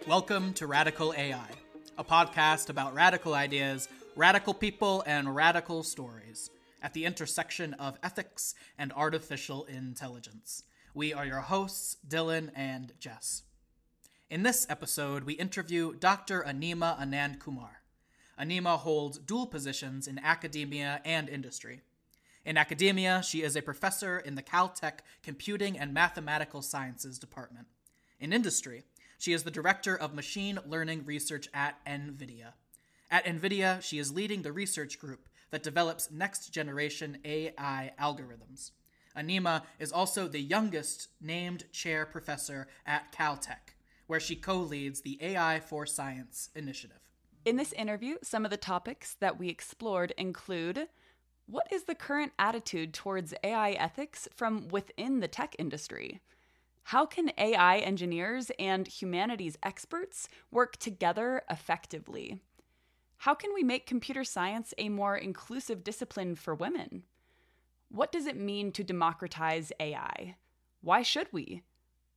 Welcome to Radical AI, a podcast about radical ideas, radical people, and radical stories at the intersection of ethics and artificial intelligence. We are your hosts, Dylan and Jess. In this episode, we interview Dr. Anima Anandkumar. Anima holds dual positions in academia and industry. In academia, she is a professor in the Caltech Computing and Mathematical Sciences Department. In industry, she is the director of machine learning research at NVIDIA. At NVIDIA, she is leading the research group that develops next-generation AI algorithms. Anima is also the youngest named chair professor at Caltech, where she co-leads the AI for Science initiative. In this interview, some of the topics that we explored include: what is the current attitude towards AI ethics from within the tech industry? How can AI engineers and humanities experts work together effectively? How can we make computer science a more inclusive discipline for women? What does it mean to democratize AI? Why should we?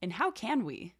And how can we?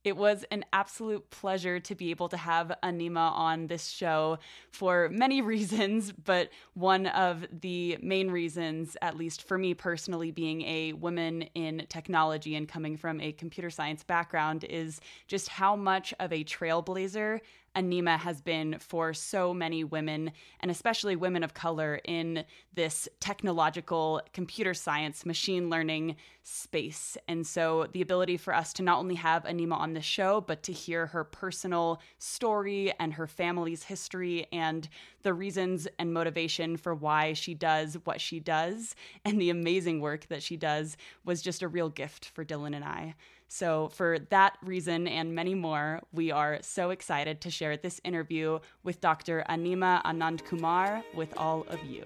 It was an absolute pleasure to be able to have Anima on this show for many reasons, but one of the main reasons, at least for me personally, being a woman in technology and coming from a computer science background, is just how much of a trailblazer Anima has been for so many women, and especially women of color, in this technological computer science, machine learning space. And so the ability for us to not only have Anima on the show, but to hear her personal story and her family's history and the reasons and motivation for why she does what she does and the amazing work that she does was just a real gift for Dylan and I. So for that reason and many more, we are so excited to share this interview with Dr. Anima Anandkumar with all of you.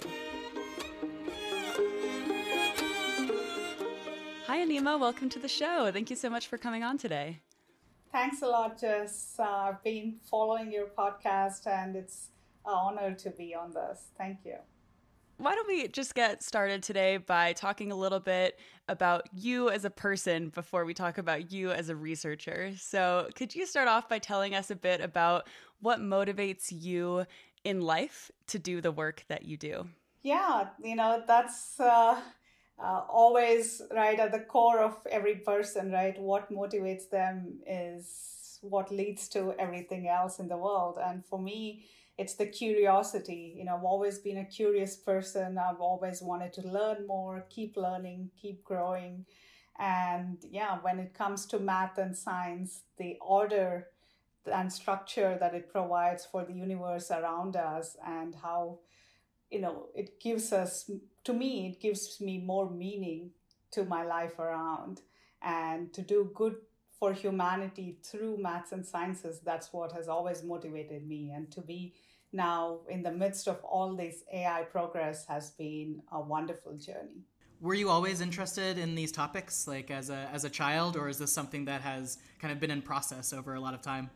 Hi, Anima. Welcome to the show. Thank you so much for coming on today. Thanks a lot, Jess. I've been following your podcast, and it's an honor to be on this. Thank you. Why don't we just get started today by talking a little bit about you as a person before we talk about you as a researcher. So could you start off by telling us a bit about what motivates you in life to do the work that you do? Yeah, that's always right at the core of every person, right? What motivates them is what leads to everything else in the world. And for me, it's the curiosity. I've always been a curious person. I've always wanted to learn more, keep learning, keep growing. And yeah, when it comes to math and science, the order and structure that it provides for the universe around us and how, it gives me more meaning to my life around. And to do good for humanity through maths and sciences, that's what has always motivated me. And to be now in the midst of all this AI progress has been a wonderful journey. Were you always interested in these topics, like as a child, or is this something that has kind of been in process over a lot of time?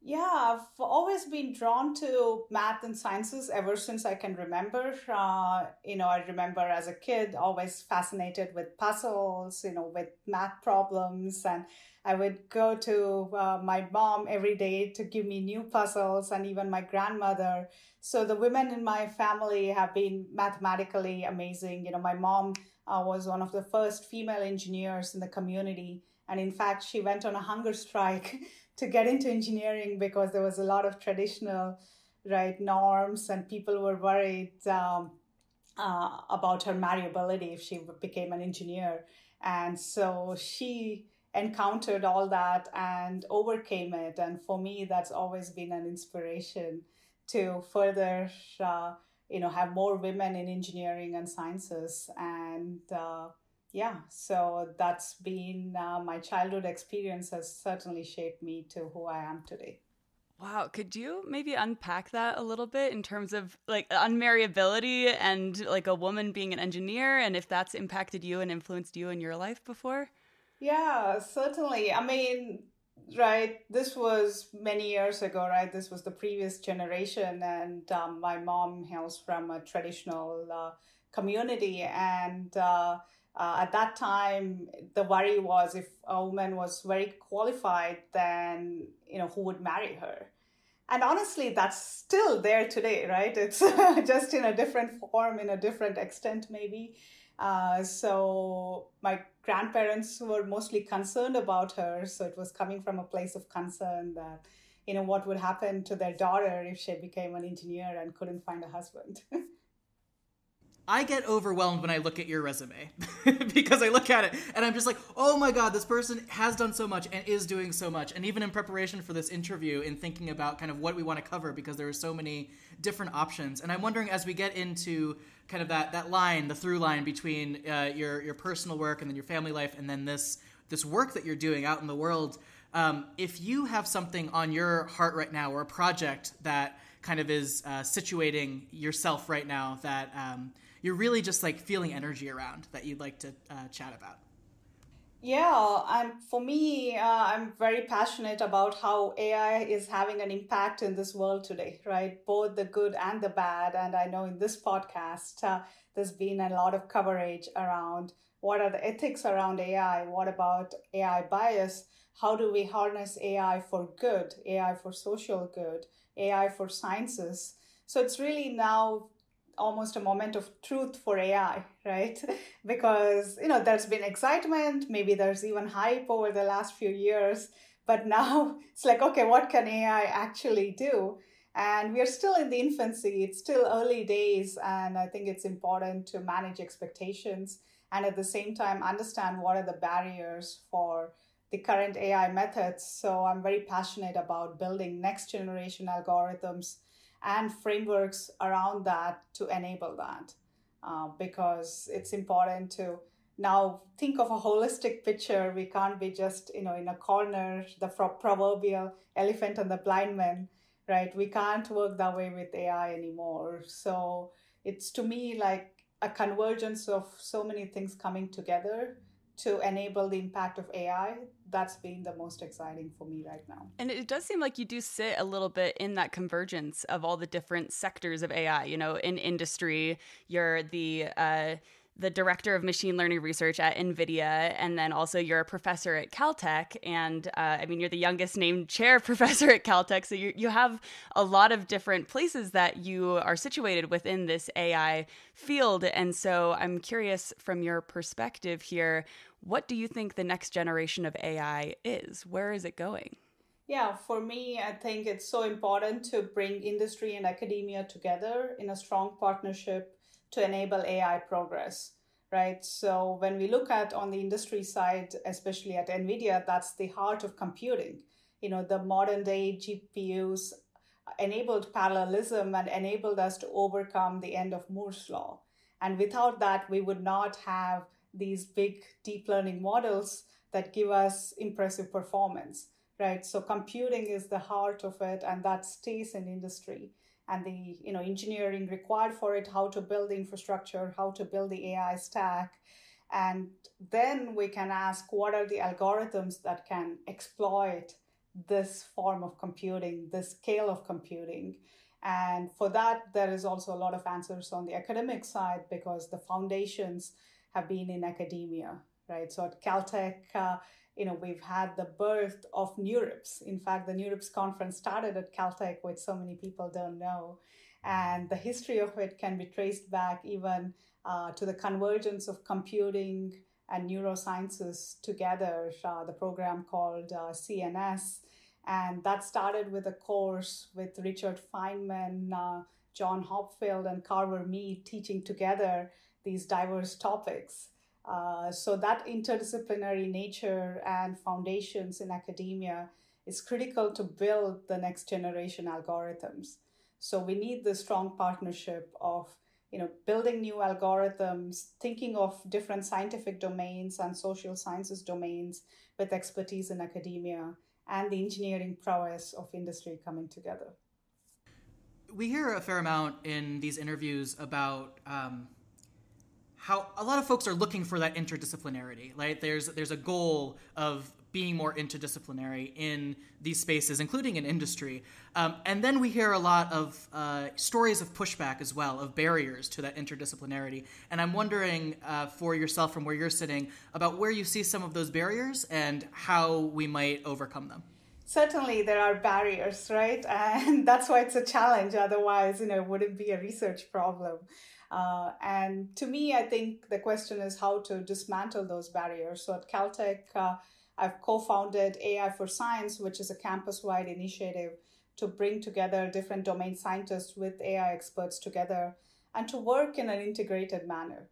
Yeah, I've always been drawn to math and sciences ever since I can remember. I remember as a kid always fascinated with puzzles, with math problems. And I would go to my mom every day to give me new puzzles, and even my grandmother. So the women in my family have been mathematically amazing. My mom was one of the first female engineers in the community. And in fact, she went on a hunger strike to get into engineering because there was a lot of traditional norms, and people were worried about her marriability if she became an engineer. And so she encountered all that and overcame it. And for me, that's always been an inspiration to further, have more women in engineering and sciences. And so that's been my childhood experience has certainly shaped me to who I am today. Wow. Could you maybe unpack that a little bit in terms of like unmarriability and like a woman being an engineer, and if that's impacted you and influenced you in your life before? Yeah, certainly. I mean, this was many years ago, This was the previous generation, and my mom hails from a traditional community, and At that time, the worry was if a woman was very qualified, then, who would marry her? And honestly, that's still there today, right? It's just in a different form, in a different extent, maybe. So my grandparents were mostly concerned about her. So it was coming from a place of concern that, what would happen to their daughter if she became an engineer and couldn't find a husband. I get overwhelmed when I look at your resume because I look at it and I'm just like, oh my God, this person has done so much and is doing so much. And even in preparation for this interview and thinking about kind of what we want to cover, because there are so many different options. And I'm wondering, as we get into kind of that line, the through line between your personal work and then your family life and then this work that you're doing out in the world, if you have something on your heart right now or a project that kind of is situating yourself right now that you're really just like feeling energy around that you'd like to chat about. Yeah, and for me, I'm very passionate about how AI is having an impact in this world today, right? Both the good and the bad. And I know in this podcast, there's been a lot of coverage around what are the ethics around AI? What about AI bias? How do we harness AI for good, AI for social good, AI for sciences? So it's really now almost a moment of truth for AI, right? Because, there's been excitement, maybe there's even hype over the last few years, but now it's like, okay, what can AI actually do? And we are still in the infancy, it's still early days, and I think it's important to manage expectations and at the same time understand what are the barriers for the current AI methods. So I'm very passionate about building next generation algorithms and frameworks around that to enable that, because it's important to now think of a holistic picture. We can't be just, in a corner, the proverbial elephant and the blind man, right? We can't work that way with AI anymore. So it's, to me, like a convergence of so many things coming together to enable the impact of AI. That's been the most exciting for me right now. And it does seem like you do sit a little bit in that convergence of all the different sectors of AI. In industry, you're the director of machine learning research at NVIDIA, and then also you're a professor at Caltech. And you're the youngest named chair professor at Caltech. So you have a lot of different places that you are situated within this AI field. And so I'm curious, from your perspective here, what do you think the next generation of AI is? Where is it going? Yeah, for me, I think it's so important to bring industry and academia together in a strong partnership to enable AI progress, right? So when we look at on the industry side, especially at NVIDIA, that's the heart of computing. The modern day GPUs enabled parallelism and enabled us to overcome the end of Moore's law. And without that, we would not have these big deep learning models that give us impressive performance, right? So computing is the heart of it, and that stays in industry. And the engineering required for it, how to build the infrastructure, how to build the AI stack. And then we can ask, what are the algorithms that can exploit this form of computing, this scale of computing? And for that, there is also a lot of answers on the academic side, because the foundations have been in academia, right? So at Caltech, we've had the birth of NeurIPS. In fact, the NeurIPS conference started at Caltech, which so many people don't know. And the history of it can be traced back even to the convergence of computing and neurosciences together, the program called CNS. And that started with a course with Richard Feynman, John Hopfield, and Carver Mead teaching together these diverse topics. So that interdisciplinary nature and foundations in academia is critical to build the next generation algorithms. So we need the strong partnership of building new algorithms, thinking of different scientific domains and social sciences domains with expertise in academia, and the engineering prowess of industry coming together. We hear a fair amount in these interviews about how a lot of folks are looking for that interdisciplinarity, right? There's a goal of being more interdisciplinary in these spaces, including in industry. And then we hear a lot of stories of pushback as well, of barriers to that interdisciplinarity. And I'm wondering for yourself, from where you're sitting, about where you see some of those barriers and how we might overcome them. Certainly there are barriers, right? And that's why it's a challenge. Otherwise, it wouldn't be a research problem. And to me, I think the question is how to dismantle those barriers. So at Caltech, I've co-founded AI for Science, which is a campus-wide initiative to bring together different domain scientists with AI experts together and to work in an integrated manner,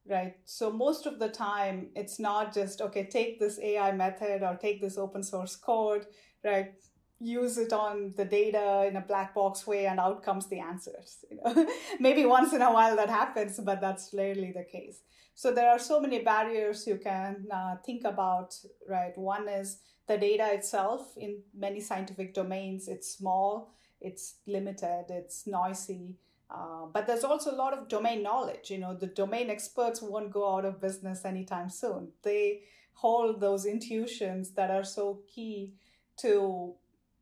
right? So most of the time, it's not just, okay, take this AI method or take this open source code, right? Use it on the data in a black box way and out comes the answers. Maybe once in a while that happens, but that's rarely the case. So there are so many barriers you can think about, right? One is the data itself. In many scientific domains, it's small, it's limited, it's noisy. But there's also a lot of domain knowledge. The domain experts won't go out of business anytime soon. They hold those intuitions that are so key to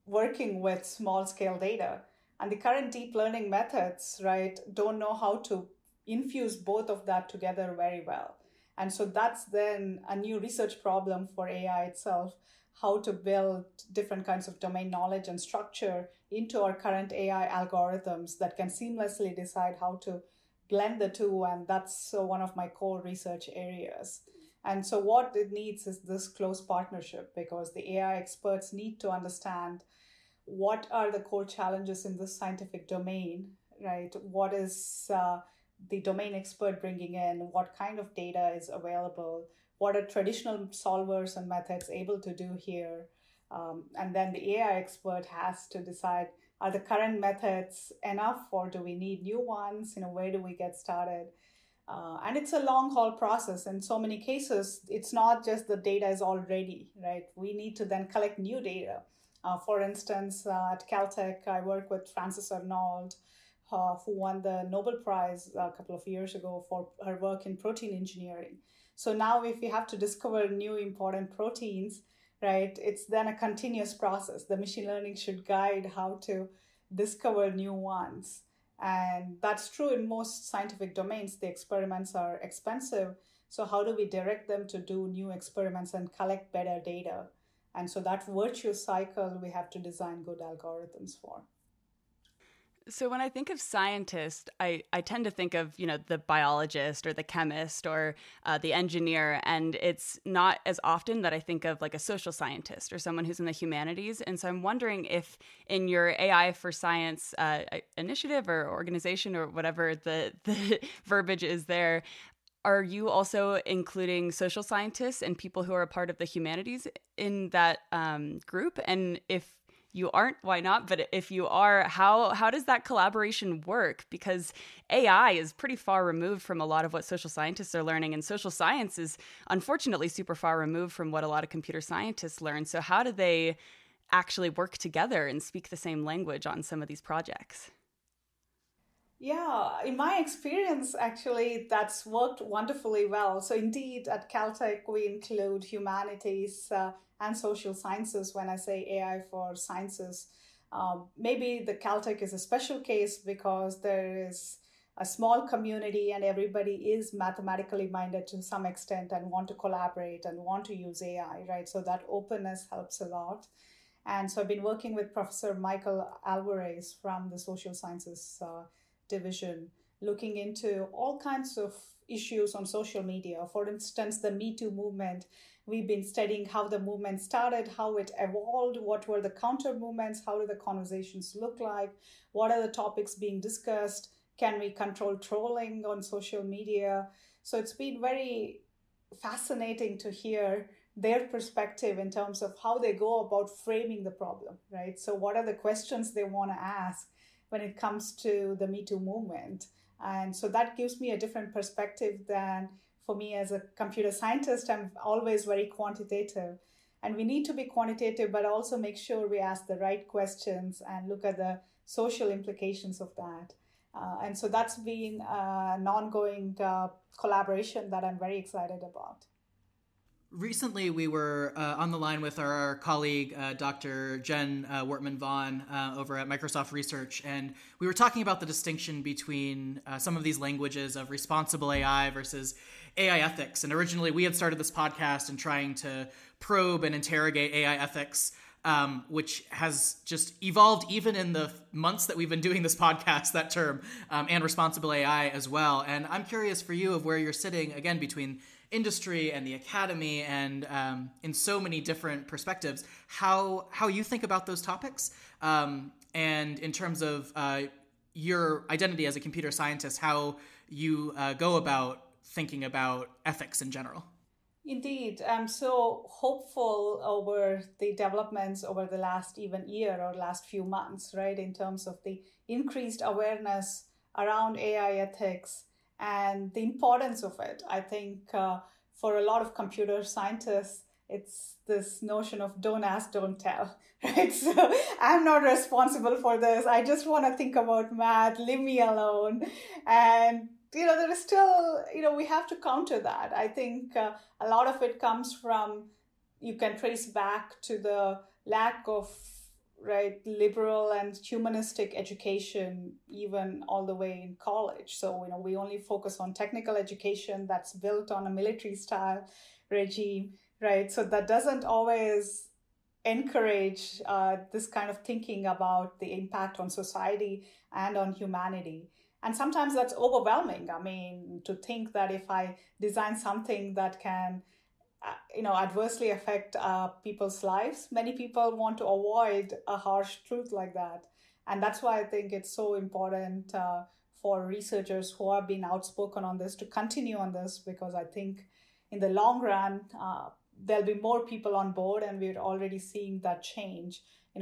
working with small scale data. And the current deep learning methods, right, don't know how to infuse both of that together very well. And so that's then a new research problem for AI itself, how to build different kinds of domain knowledge and structure into our current AI algorithms that can seamlessly decide how to blend the two. And that's one of my core research areas. And so what it needs is this close partnership, because the AI experts need to understand what are the core challenges in this scientific domain, right? What is the domain expert bringing in? What kind of data is available? What are traditional solvers and methods able to do here? And then the AI expert has to decide, are the current methods enough or do we need new ones? Where do we get started? And it's a long haul process. In so many cases, it's not just the data is all ready, right? We need to then collect new data. For instance, at Caltech, I work with Frances Arnold, who won the Nobel Prize a couple of years ago for her work in protein engineering. So now if we have to discover new important proteins, right, it's then a continuous process. The machine learning should guide how to discover new ones. And that's true in most scientific domains. The experiments are expensive. So how do we direct them to do new experiments and collect better data? And so that virtuous cycle we have to design good algorithms for. So when I think of scientist, I tend to think of, the biologist or the chemist or the engineer. And it's not as often that I think of like a social scientist or someone who's in the humanities. And so I'm wondering if in your AI for Science initiative or organization or whatever the verbiage is there, are you also including social scientists and people who are a part of the humanities in that group? And if you aren't, why not? But if you are, how does that collaboration work? Because AI is pretty far removed from a lot of what social scientists are learning, and social science is unfortunately super far removed from what a lot of computer scientists learn. So how do they actually work together and speak the same language on some of these projects? Yeah, in my experience, actually, that's worked wonderfully well. So indeed, at Caltech, we include humanities and social sciences when I say AI for Sciences. Maybe the Caltech is a special case because there is a small community and everybody is mathematically minded to some extent and want to collaborate and want to use AI, right? So that openness helps a lot. And so I've been working with Professor Michael Alvarez from the Social Sciences division, looking into all kinds of issues on social media. For instance, the Me Too movement. We've been studying how the movement started, how it evolved, what were the counter movements, how do the conversations look like, what are the topics being discussed, can we control trolling on social media? So it's been very fascinating to hear their perspective in terms of how they go about framing the problem, right? So what are the questions they want to ask when it comes to the Me Too movement? And so that gives me a different perspective than for me as a computer scientist. I'm always very quantitative, and we need to be quantitative, but also make sure we ask the right questions and look at the social implications of that. And so that's been an ongoing collaboration that I'm very excited about. Recently, we were on the line with our colleague, Dr. Jen Wortman-Vaughn over at Microsoft Research, and we were talking about the distinction between some of these languages of responsible AI versus AI ethics. And originally, we had started this podcast in trying to probe and interrogate AI ethics, which has just evolved even in the months that we've been doing this podcast, that term, and responsible AI as well. And I'm curious for you of where you're sitting, again, between industry and the academy and in so many different perspectives, how you think about those topics, and in terms of your identity as a computer scientist, how you go about thinking about ethics in general. Indeed. I'm so hopeful over the developments over the last even year or last few months, right, in terms of the increased awareness around AI ethics and the importance of it. I think for a lot of computer scientists, it's this notion of don't ask, don't tell, right? So I'm not responsible for this. I just want to think about math, leave me alone. And, there is still, we have to counter that. I think a lot of it comes from, you can trace back to the lack of liberal and humanistic education, even all the way in college. So, we only focus on technical education that's built on a military style regime, right? So that doesn't always encourage this kind of thinking about the impact on society and on humanity. And sometimes that's overwhelming. I mean, to think that if I design something that can adversely affect people's lives, many people want to avoid a harsh truth like that. And that's why I think it's so important for researchers who have been outspoken on this to continue on this, because I think in the long run, there'll be more people on board, and we're already seeing that change.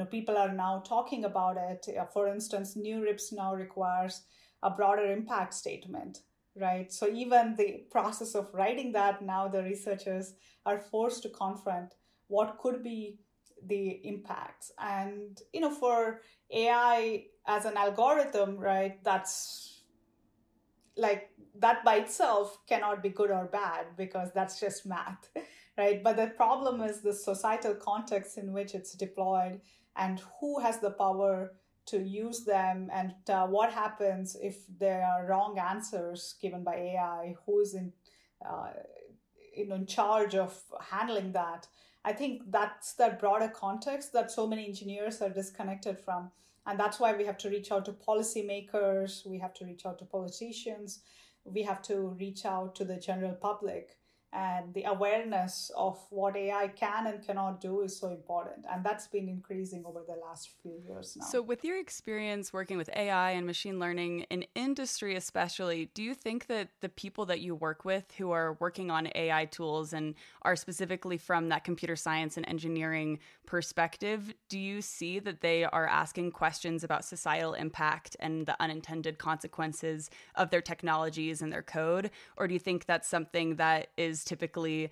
People are now talking about it. For instance, new RIPS now requires a broader impact statement, right? So even the process of writing that, now the researchers are forced to confront what could be the impacts. And, for AI as an algorithm, right, that's like, that by itself cannot be good or bad, because that's just math, right? But the problem is the societal context in which it's deployed and who has the power to use them, and what happens if there are wrong answers given by AI, who's in charge of handling that. I think that's that broader context that so many engineers are disconnected from. And that's why we have to reach out to policymakers, we have to reach out to politicians, we have to reach out to the general public. And the awareness of what AI can and cannot do is so important. And that's been increasing over the last few years now. So with your experience working with AI and machine learning in industry especially, do you think that the people that you work with who are working on AI tools and are specifically from that computer science and engineering perspective, do you see that they are asking questions about societal impact and the unintended consequences of their technologies and their code? Or do you think that's something that is typically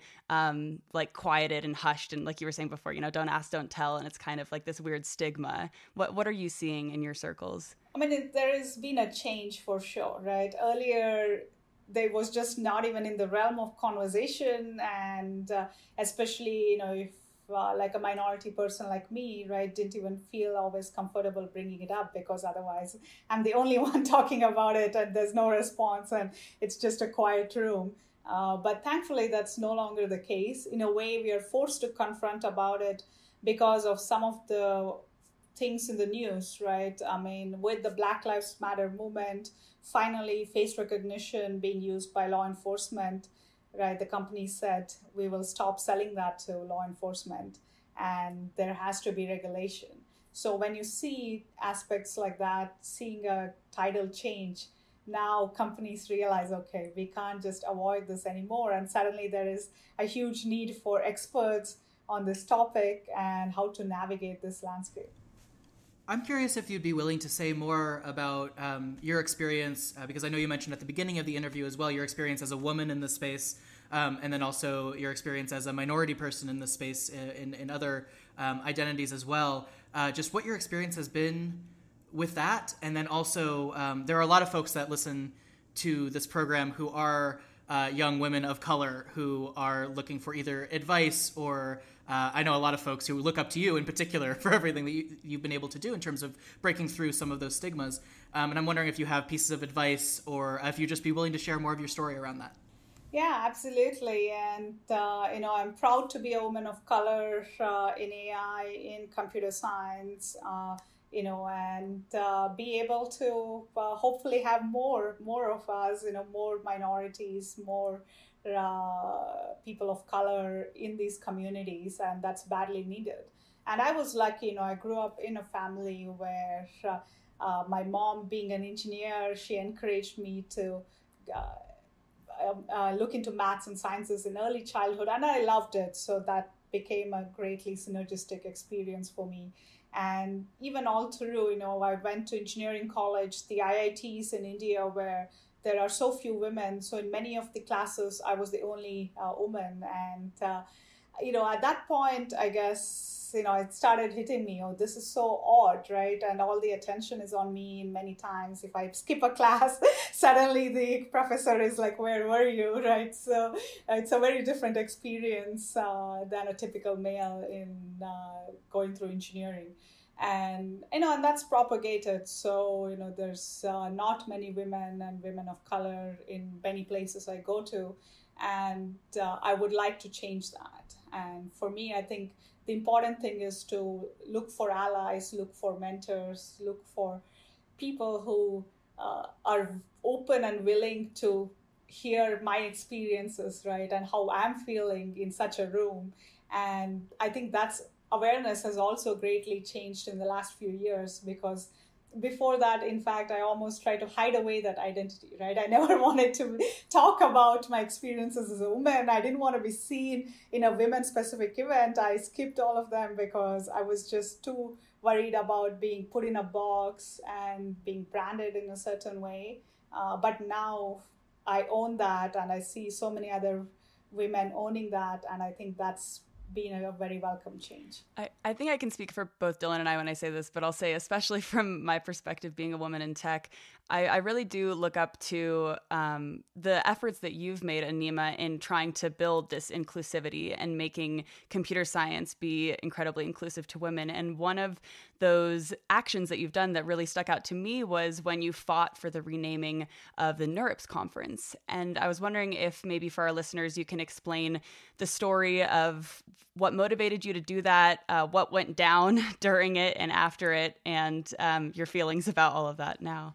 quieted and hushed, and like you were saying before, don't ask, don't tell, and it's kind of like this weird stigma? What are you seeing in your circles? I mean, there has been a change for sure, right? Earlier, there was just not even in the realm of conversation, and especially, if like a minority person like me, right, didn't even feel always comfortable bringing it up, because otherwise I'm the only one talking about it and there's no response and it's just a quiet room. But thankfully, that's no longer the case. In a way, we are forced to confront about it because of some of the things in the news, right? I mean, with the Black Lives Matter movement, finally face recognition being used by law enforcement, right? The company said, we will stop selling that to law enforcement, and there has to be regulation. So when you see aspects like that, seeing a tidal change, now companies realize, okay, we can't just avoid this anymore. And suddenly there is a huge need for experts on this topic and how to navigate this landscape. I'm curious if you'd be willing to say more about your experience, because I know you mentioned at the beginning of the interview as well, your experience as a woman in this space, and then also your experience as a minority person in this space in other identities as well. Just what your experience has been with that. And then also, there are a lot of folks that listen to this program who are young women of color who are looking for either advice or I know a lot of folks who look up to you in particular for everything that you've been able to do in terms of breaking through some of those stigmas. And I'm wondering if you have pieces of advice or if you'd just be willing to share more of your story around that. Yeah, absolutely. And, I'm proud to be a woman of color in AI, in computer science, and be able to hopefully have more of us, more minorities, more people of color in these communities, and that's badly needed. And I was lucky, I grew up in a family where my mom, being an engineer, she encouraged me to look into maths and sciences in early childhood, and I loved it. So that became a greatly synergistic experience for me. And even all through, I went to engineering college, the IITs in India, where there are so few women. So in many of the classes, I was the only woman. And, at that point, I guess, it started hitting me, oh, this is so odd, right? And all the attention is on me many times. If I skip a class, suddenly the professor is like, where were you, right? So it's a very different experience than a typical male in going through engineering. And, and that's propagated. So, there's not many women and women of color in many places I go to. And I would like to change that. And for me, I think the important thing is to look for allies, look for mentors, look for people who are open and willing to hear my experiences, right? And how I'm feeling in such a room. And I think that's awareness has also greatly changed in the last few years, because before that, in fact, I almost tried to hide away that identity, right? I never wanted to talk about my experiences as a woman. I didn't want to be seen in a women-specific event. I skipped all of them because I was just too worried about being put in a box and being branded in a certain way. But now I own that, and I see so many other women owning that, and I think that's been a very welcome change. I think I can speak for both Dylan and I when I say this, but I'll say, especially from my perspective, being a woman in tech, I really do look up to the efforts that you've made, Anima, in trying to build this inclusivity and making computer science be incredibly inclusive to women. And one of those actions that you've done that really stuck out to me was when you fought for the renaming of the NeurIPS conference. And I was wondering if maybe for our listeners, you can explain the story of what motivated you to do that, what went down during it and after it, and your feelings about all of that now.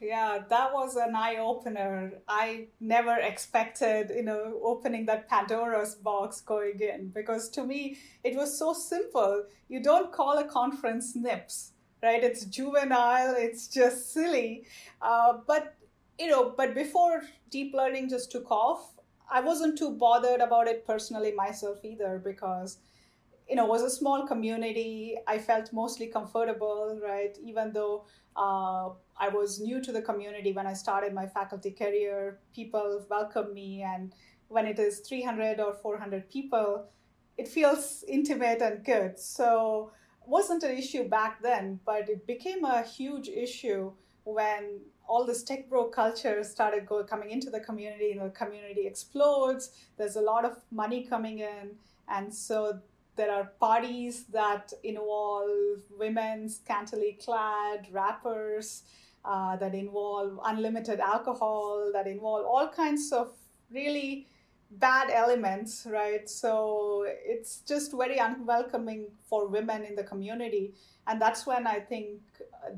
Yeah, that was an eye-opener. I never expected, opening that Pandora's box going in, because to me, it was so simple. You don't call a conference NIPS, right? It's juvenile, it's just silly. But before deep learning just took off, I wasn't too bothered about it personally myself either, because it was a small community. I felt mostly comfortable, right? Even though I was new to the community when I started my faculty career, people welcome me. And when it is 300 or 400 people, it feels intimate and good. So it wasn't an issue back then, but it became a huge issue when all this tech bro culture started coming into the community. The community explodes. There's a lot of money coming in. And so there are parties that involve women scantily clad, rappers, that involve unlimited alcohol, that involve all kinds of really bad elements, right? So it's just very unwelcoming for women in the community. And that's when I think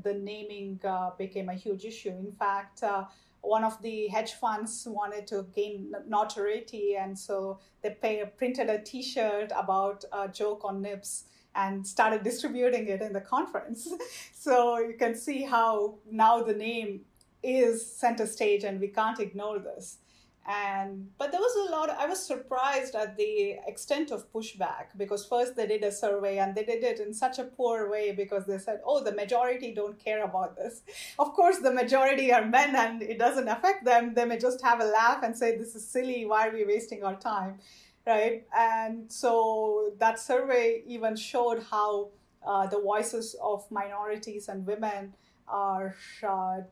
the naming became a huge issue. In fact, one of the hedge funds wanted to gain notoriety, and so they printed a T-shirt about a joke on NIPS and started distributing it in the conference. So you can see how now the name is center stage, and we can't ignore this. But there was I was surprised at the extent of pushback, because first they did a survey and they did it in such a poor way, because they said, oh, the majority don't care about this. Of course, the majority are men and it doesn't affect them. They may just have a laugh and say, this is silly. Why are we wasting our time? Right. And so that survey even showed how the voices of minorities and women are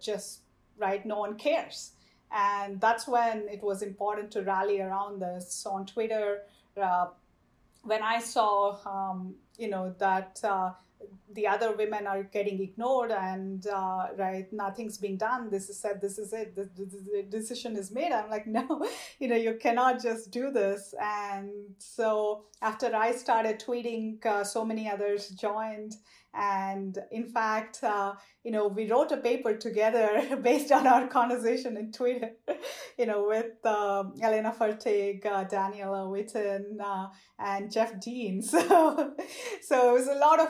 just, right, no one cares. And that's when it was important to rally around this. So on Twitter, when I saw, that the other women are getting ignored and nothing's being done, this is it, the decision is made, I'm like, no, you cannot just do this. And so after I started tweeting, so many others joined. And in fact, we wrote a paper together based on our conversation in Twitter, with Elena Fertig, Daniela Witten, and Jeff Dean. So it was a lot of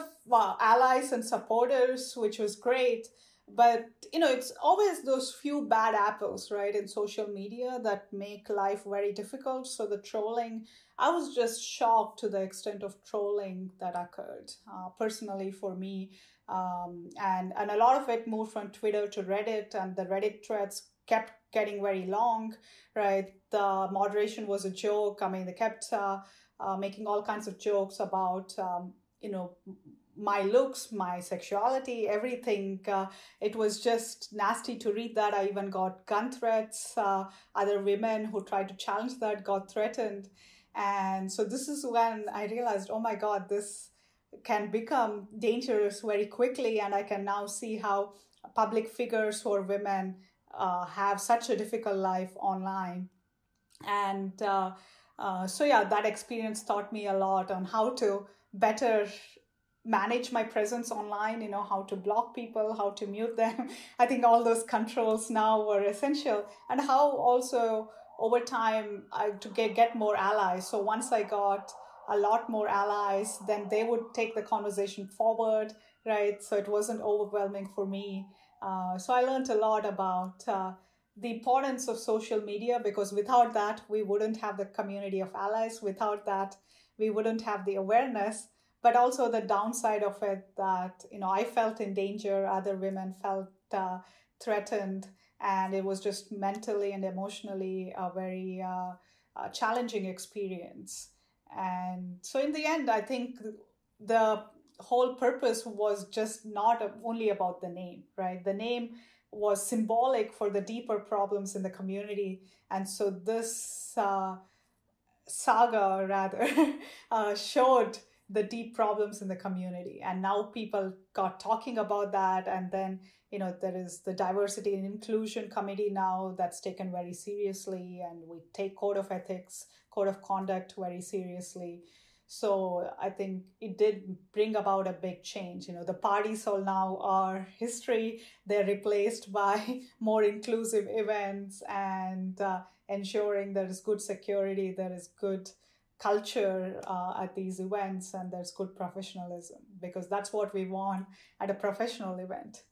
allies and supporters, which was great. But, it's always those few bad apples, right, in social media that make life very difficult. So the trolling, I was just shocked to the extent of trolling that occurred personally for me. And a lot of it moved from Twitter to Reddit, and the Reddit threads kept getting very long, right? The moderation was a joke. I mean, they kept making all kinds of jokes about, my looks, my sexuality, everything. It was just nasty to read that. I even got gun threats. Other women who tried to challenge that got threatened. And so this is when I realized, oh my God, this can become dangerous very quickly. And I can now see how public figures who are women have such a difficult life online. And that experience taught me a lot on how to better manage my presence online, how to block people, how to mute them. I think all those controls now were essential, and how also over time to get more allies. So once I got a lot more allies, then they would take the conversation forward, right? So it wasn't overwhelming for me. So I learned a lot about the importance of social media, because without that, we wouldn't have the community of allies. Without that, we wouldn't have the awareness. But also the downside of it, that, I felt in danger, other women felt threatened, and it was just mentally and emotionally a very challenging experience. And so in the end, I think the whole purpose was just not only about the name, right? The name was symbolic for the deeper problems in the community. And so this saga, rather, showed the deep problems in the community. And now people got talking about that. And then, there is the Diversity and Inclusion Committee now that's taken very seriously. And we take code of ethics, code of conduct very seriously. So I think it did bring about a big change. The parties all now are history. They're replaced by more inclusive events and ensuring there is good security, there is good culture at these events, and there's good professionalism, because that's what we want at a professional event.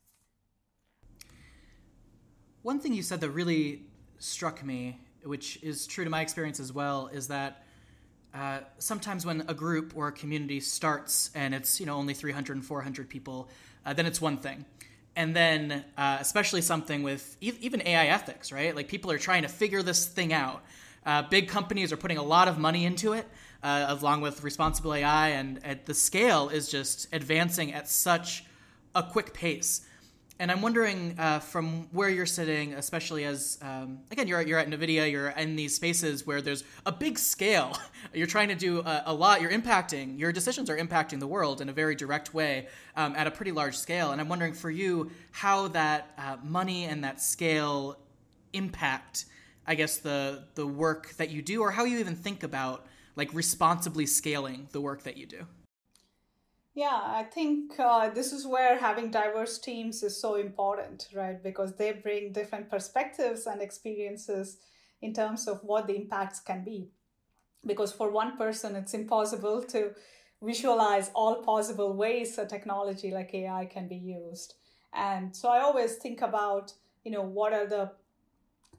One thing you said that really struck me, which is true to my experience as well, is that sometimes when a group or a community starts and it's only 300 and 400 people, then it's one thing. And then especially something with even AI ethics, right? Like, people are trying to figure this thing out. Big companies are putting a lot of money into it, along with responsible AI, and the scale is just advancing at such a quick pace. And I'm wondering, from where you're sitting, especially as, again, you're at NVIDIA, you're in these spaces where there's a big scale. You're trying to do a lot. Your decisions are impacting the world in a very direct way at a pretty large scale. And I'm wondering for you how that money and that scale impact, I guess, the work that you do, or how you even think about, like, responsibly scaling the work that you do. Yeah, I think this is where having diverse teams is so important, right? Because they bring different perspectives and experiences in terms of what the impacts can be. Because for one person, it's impossible to visualize all possible ways a technology like AI can be used. And so I always think about, what are the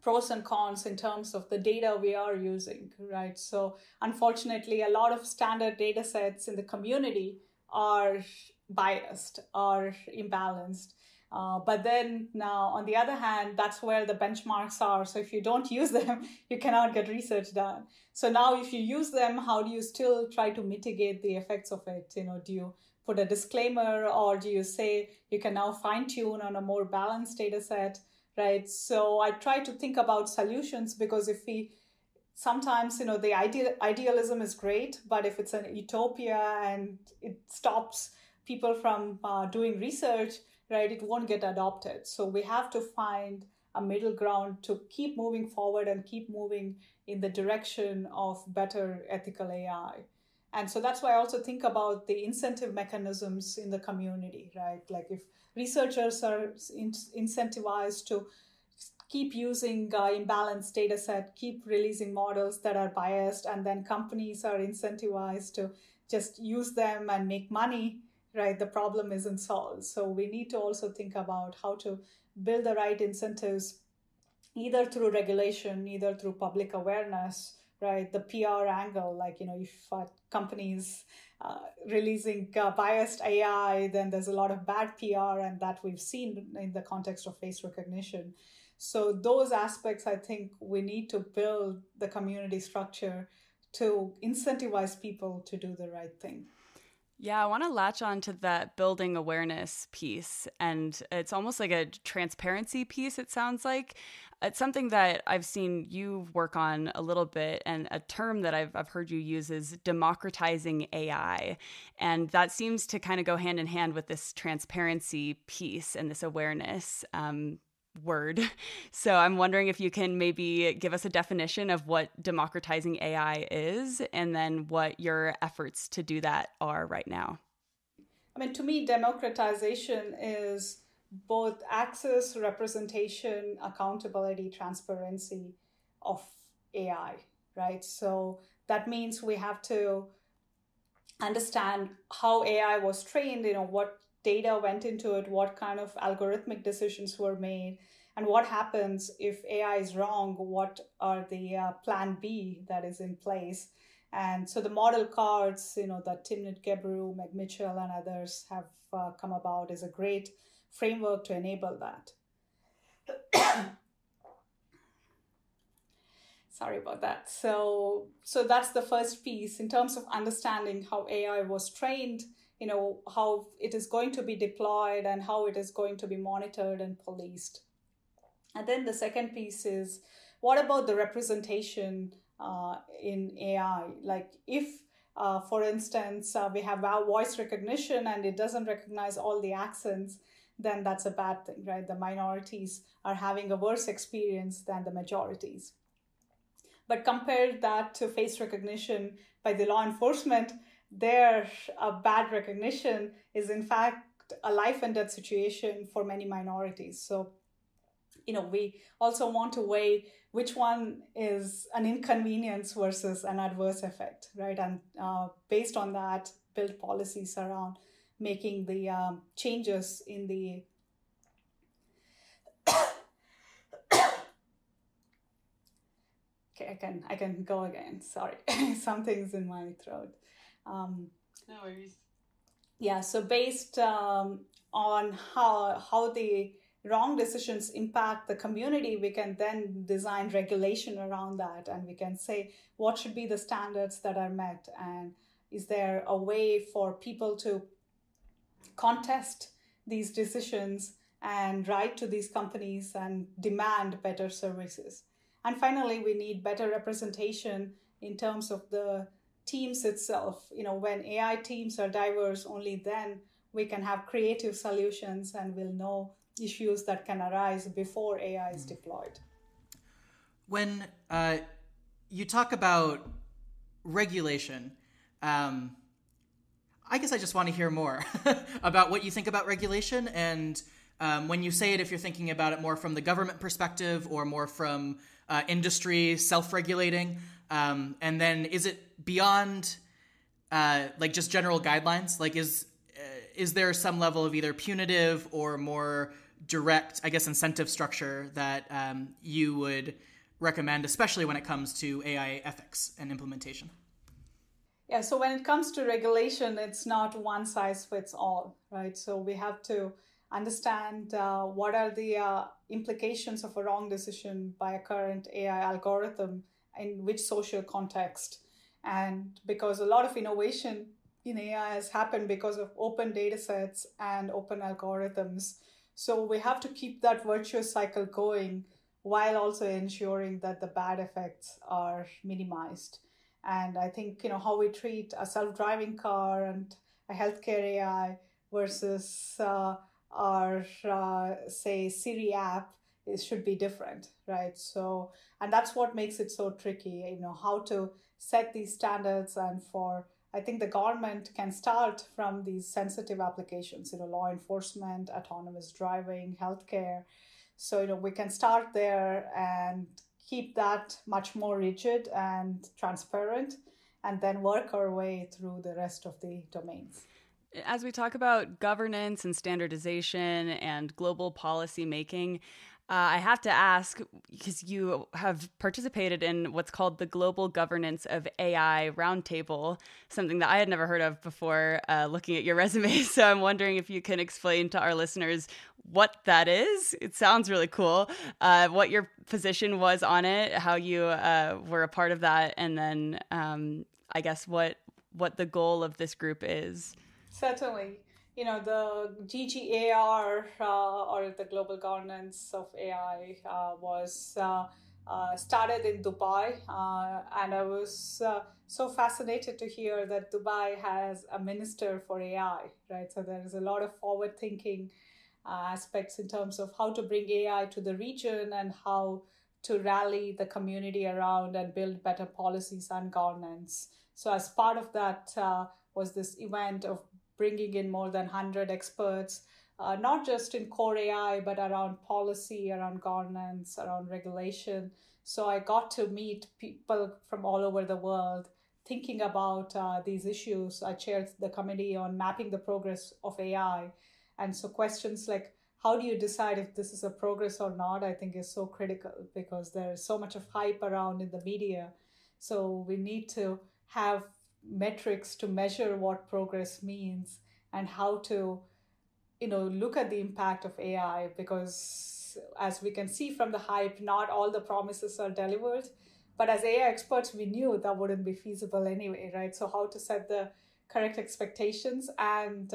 pros and cons in terms of the data we are using, right? So unfortunately, a lot of standard data sets in the community are biased, are imbalanced. But then now, on the other hand, that's where the benchmarks are. So if you don't use them, you cannot get research done. So now if you use them, how do you still try to mitigate the effects of it? Do you put a disclaimer, or do you say you can now fine tune on a more balanced data set, right? So I try to think about solutions, because if we sometimes, the idealism is great, but if it's an utopia and it stops people from doing research, right, it won't get adopted. So we have to find a middle ground to keep moving forward and keep moving in the direction of better ethical AI. And so that's why I also think about the incentive mechanisms in the community, right? Like if researchers are incentivized to keep using imbalanced data set, keep releasing models that are biased, and then companies are incentivized to just use them and make money, right, the problem isn't solved. So we need to also think about how to build the right incentives, either through regulation, either through public awareness, right? The PR angle, like, if companies releasing biased AI, then there's a lot of bad PR, and that we've seen in the context of face recognition. So those aspects, I think we need to build the community structure to incentivize people to do the right thing. Yeah, I want to latch on to that building awareness piece. And it's almost like a transparency piece, it sounds like. It's something that I've seen you work on a little bit, and a term that I've heard you use is democratizing AI. And that seems to kind of go hand in hand with this transparency piece and this awareness word. So I'm wondering if you can maybe give us a definition of what democratizing AI is, and then what your efforts to do that are right now. I mean, to me, democratization is both access, representation, accountability, transparency of AI, right? So that means we have to understand how AI was trained, what data went into it, what kind of algorithmic decisions were made, and what happens if AI is wrong, what are the plan B that is in place. And so the model cards, that Timnit Gebru, Meg Mitchell, and others have come about is a great framework to enable that. Sorry about that. So that's the first piece in terms of understanding how AI was trained, how it is going to be deployed and how it is going to be monitored and policed. And then the second piece is, what about the representation in AI? Like if, for instance, we have our voice recognition and it doesn't recognize all the accents, then that's a bad thing, right? The minorities are having a worse experience than the majorities. But compare that to face recognition by the law enforcement, their bad recognition is in fact a life and death situation for many minorities. So, we also want to weigh which one is an inconvenience versus an adverse effect, right? And based on that, build policies around making the changes in the Okay, I can go again. Sorry, something's in my throat. No worries. Yeah, so based on how the wrong decisions impact the community, we can then design regulation around that, and we can say what should be the standards that are met, and is there a way for people to contest these decisions and write to these companies and demand better services. And finally, we need better representation in terms of the teams itself. When AI teams are diverse, only then we can have creative solutions and we'll know issues that can arise before AI is deployed. When you talk about regulation, I guess I just want to hear more about what you think about regulation, and when you say it, if you're thinking about it more from the government perspective or more from industry self-regulating, and then is it beyond like just general guidelines? Like is there some level of either punitive or more direct, I guess, incentive structure that you would recommend, especially when it comes to AI ethics and implementation? Yeah, so when it comes to regulation, it's not one size fits all, right? So we have to understand what are the implications of a wrong decision by a current AI algorithm in which social context. And because a lot of innovation in AI has happened because of open data sets and open algorithms. So we have to keep that virtuous cycle going while also ensuring that the bad effects are minimized. And I think, how we treat a self-driving car and a healthcare AI versus our, say, Siri app should be different, right? So, and that's what makes it so tricky, how to set these standards. And I think the government can start from these sensitive applications, law enforcement, autonomous driving, healthcare. So, we can start there and keep that much more rigid and transparent, and then work our way through the rest of the domains. As we talk about governance and standardization and global policy making, I have to ask, because you have participated in what's called the Global Governance of AI Roundtable, something that I had never heard of before looking at your resume. So I'm wondering if you can explain to our listeners what that is. It sounds really cool. What your position was on it, how you were a part of that, and then I guess what the goal of this group is. Certainly. The GGAR, or the Global Governance of AI, was started in Dubai. And I was so fascinated to hear that Dubai has a minister for AI, right? So there is a lot of forward-thinking aspects in terms of how to bring AI to the region and how to rally the community around and build better policies and governance. So as part of that was this event of bringing in more than 100 experts, not just in core AI, but around policy, around governance, around regulation. So I got to meet people from all over the world thinking about these issues. I chaired the committee on mapping the progress of AI. And so questions like, how do you decide if this is a progress or not, I think is so critical, because there's so much of hype around in the media. So we need to have metrics to measure what progress means and how to, look at the impact of AI, because as we can see from the hype, not all the promises are delivered. But as AI experts, we knew that wouldn't be feasible anyway, right? So how to set the correct expectations and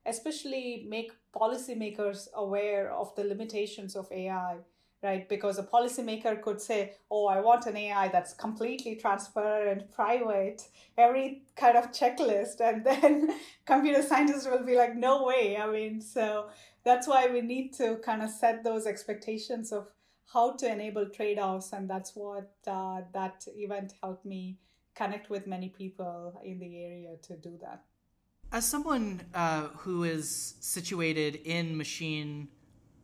especially make policymakers aware of the limitations of AI, right? Because a policymaker could say, oh, I want an AI that's completely transparent, private, every kind of checklist. And then computer scientists will be like, no way. So that's why we need to kind of set those expectations of how to enable trade-offs. And that's what that event helped me connect with many people in the area to do that. As someone who is situated in machine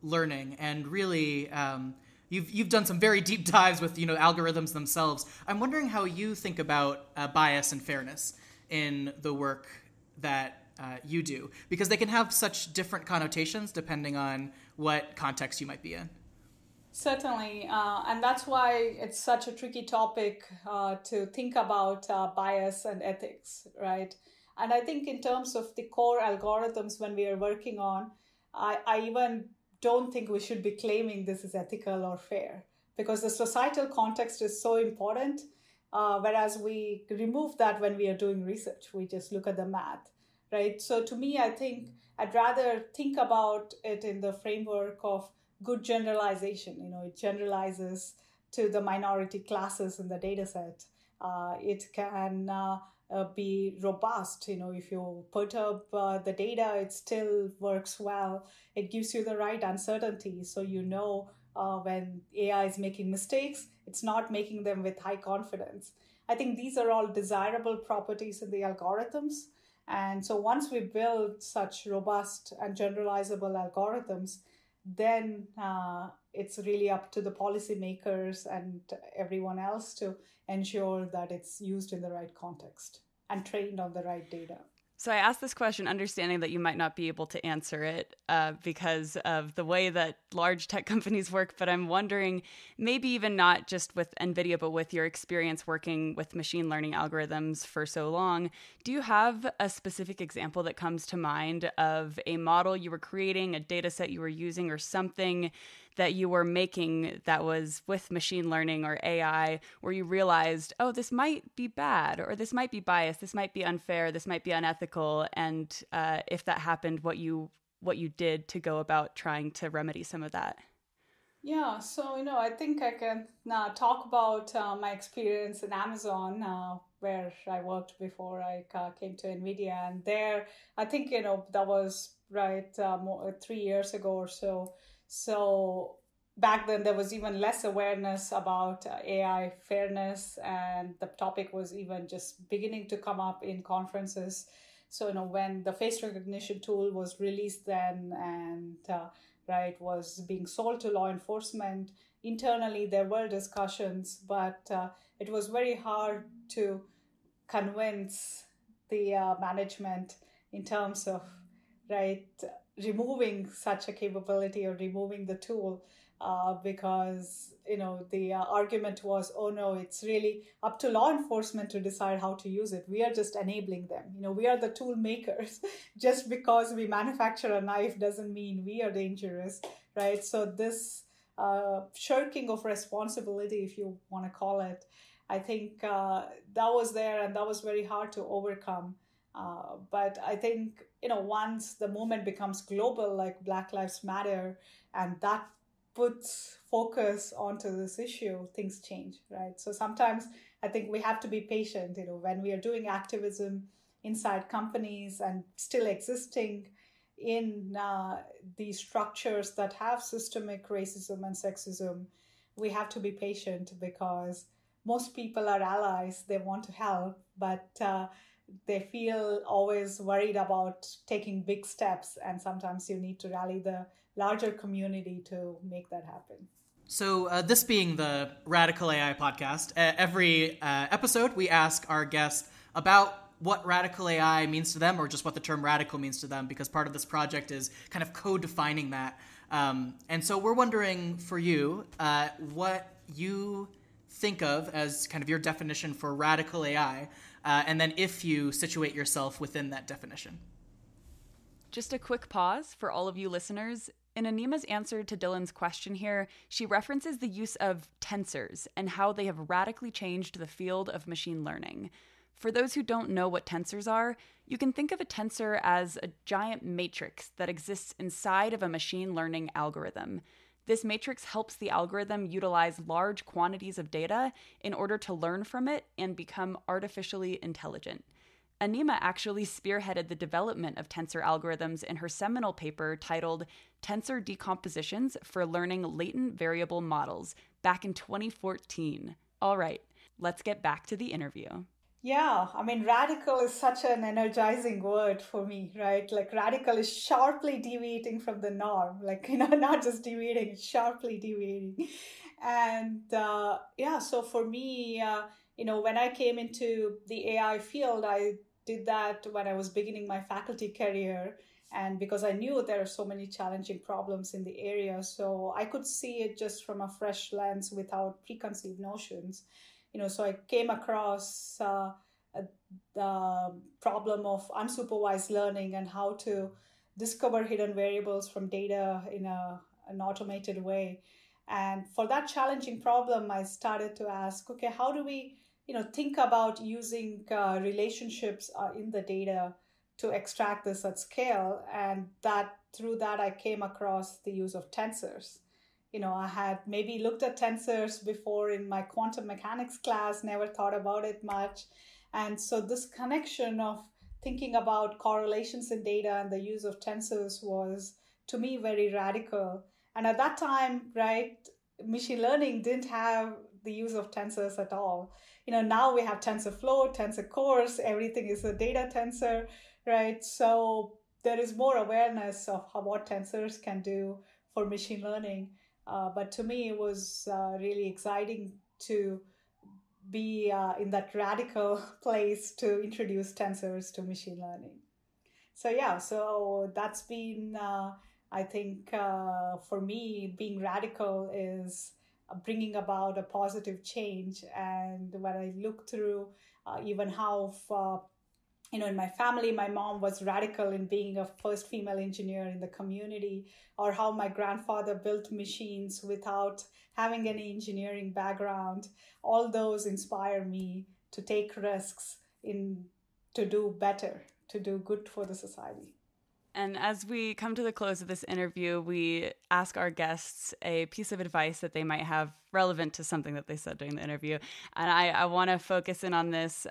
learning and really you've done some very deep dives with algorithms themselves, I'm wondering how you think about bias and fairness in the work that you do, because they can have such different connotations depending on what context you might be in. Certainly, and that's why it's such a tricky topic to think about bias and ethics, right? And I think in terms of the core algorithms when we are working on, I even don't think we should be claiming this is ethical or fair, because the societal context is so important, whereas we remove that when we are doing research. We just look at the math, right? So to me, I think I'd rather think about it in the framework of good generalization. It generalizes to the minority classes in the data set. It can be robust. If you put up the data, it still works well. It gives you the right uncertainty. So when AI is making mistakes, it's not making them with high confidence. I think these are all desirable properties in the algorithms. And so once we build such robust and generalizable algorithms, then it's really up to the policymakers and everyone else to ensure that it's used in the right context and trained on the right data. So I asked this question understanding that you might not be able to answer it because of the way that large tech companies work, but I'm wondering, maybe even not just with NVIDIA, but with your experience working with machine learning algorithms for so long, do you have a specific example that comes to mind of a model you were creating, a data set you were using, or something that you were making that was with machine learning or AI where you realized, oh, this might be bad, or this might be biased, this might be unfair, this might be unethical, and if that happened, what you what you did to go about trying to remedy some of that. Yeah, so, I think I can now talk about my experience in Amazon, where I worked before I came to NVIDIA. And there, I think, that was right 3 years ago or so. So back then, there was even less awareness about AI fairness, and the topic was even just beginning to come up in conferences. So, when the face recognition tool was released then and was being sold to law enforcement, internally there were discussions, but it was very hard to convince the management in terms of removing such a capability or removing the tool, because the argument was, oh no, it's really up to law enforcement to decide how to use it. We are just enabling them. We are the tool makers. Just because we manufacture a knife doesn't mean we are dangerous, right? So this shirking of responsibility, if you want to call it, I think that was there, and that was very hard to overcome. But I think, once the movement becomes global, like Black Lives Matter, and that puts focus onto this issue, things change, right? So sometimes I think we have to be patient, when we are doing activism inside companies and still existing in these structures that have systemic racism and sexism, we have to be patient, because most people are allies. They want to help, but they feel always worried about taking big steps. And sometimes you need to rally the larger community to make that happen. So this being the Radical AI podcast, every episode we ask our guests about what radical AI means to them, or just what the term radical means to them, because part of this project is kind of co-defining that. And so we're wondering for you, what you think of as kind of your definition for radical AI, and then if you situate yourself within that definition. Just a quick pause for all of you listeners. In Anima's answer to Dylan's question here, she references the use of tensors and how they have radically changed the field of machine learning. For those who don't know what tensors are, you can think of a tensor as a giant matrix that exists inside of a machine learning algorithm. This matrix helps the algorithm utilize large quantities of data in order to learn from it and become artificially intelligent. Anima actually spearheaded the development of tensor algorithms in her seminal paper titled Tensor Decompositions for Learning Latent Variable Models back in 2014. All right, let's get back to the interview. Yeah, I mean, radical is such an energizing word for me, right? Like, radical is sharply deviating from the norm, like, not just deviating, it's sharply deviating. And so for me, when I came into the AI field, I did that when I was beginning my faculty career. And because I knew there are so many challenging problems in the area, so I could see it just from a fresh lens without preconceived notions. So I came across the problem of unsupervised learning and how to discover hidden variables from data in an automated way. And for that challenging problem, I started to ask, okay, how do we, think about using relationships in the data to extract this at scale? And through that, I came across the use of tensors. I had maybe looked at tensors before in my quantum mechanics class, never thought about it much. And so this connection of thinking about correlations in data and the use of tensors was, to me, very radical. And at that time, machine learning didn't have the use of tensors at all. Now we have TensorFlow, tensor cores, everything is a data tensor, right? So there is more awareness of what tensors can do for machine learning. But to me, it was really exciting to be in that radical place to introduce tensors to machine learning. So that's been, I think, for me, being radical is bringing about a positive change. And when I look through even how in my family, my mom was radical in being a first female engineer in the community, or how my grandfather built machines without having any engineering background. All those inspire me to take risks to do better, to do good for the society. And as we come to the close of this interview, we ask our guests a piece of advice that they might have relevant to something that they said during the interview. And I want to focus in on this,